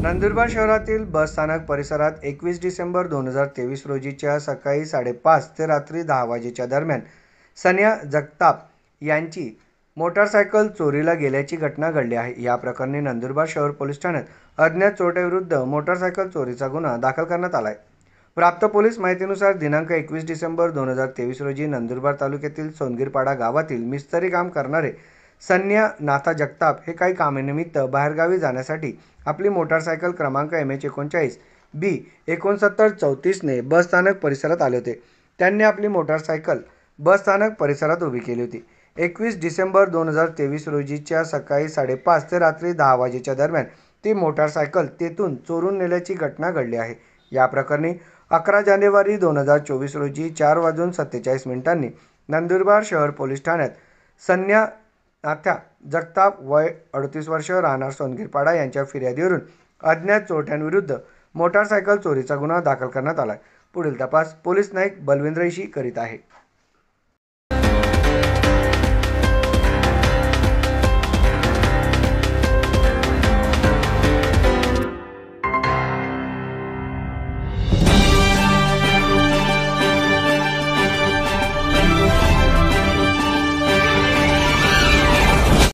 नंदुरबार शहरातील बस स्थानक परिसरात 21 डिसेंबर 2023 रोजीच्या सकाळी 5:30 ते रात्री 10 वाजेच्या दरम्यान सन्या जगताप यांची मोटारसायकल चोरीला गेल्याची घटना घडली आहे। या प्रकरणी नंदुरबार शहर पोलीस ठाण्यात अज्ञात चोरट्याविरुद्ध मोटारसायकल चोरीचा गुन्हा दाखल करण्यात आला आहे। प्राप्त पोलीस माहितीनुसार दिनांक 21 डिसेंबर 2023 रोजी नंदुरबार तालुक्यातील सोनगीरपाडा गावातील मिस्त्री काम करणारे सन्या नाथा जगताप हे काही कामानिमित्त बाहेरगावी जाण्यासाठी आपली मोटारसायकल क्रमांक MH39 B 6934 ने बस स्थानक परिसरात आले होते। त्यांनी आपली मोटारसायकल बस स्थानक परिसरात उभी केली होती। 21 डिसेंबर 2023 रोजीच्या सकाळी 5:30 ते रात्री 10 वाजेच्या दरम्यान ती मोटारसायकल तेथून चोरून नेल्याची घटना घडली आहे। या प्रकरणी 11 जानेवारी 2024 रोजी 4:47 नंदुरबार शहर पोलीस ठाण्यात सन्या नाथा जगताप वय 38 वर्ष राहणार सोनगीरपाडा यांच्या फिर्यादीवरून अज्ञात चोरट्यांविरुद्ध मोटारसायकल चोरीचा गुन्हा दाखल करण्यात आला आहे। पुढील तपास पोलीस नाईक बलविंद्र इशी करीत आहे।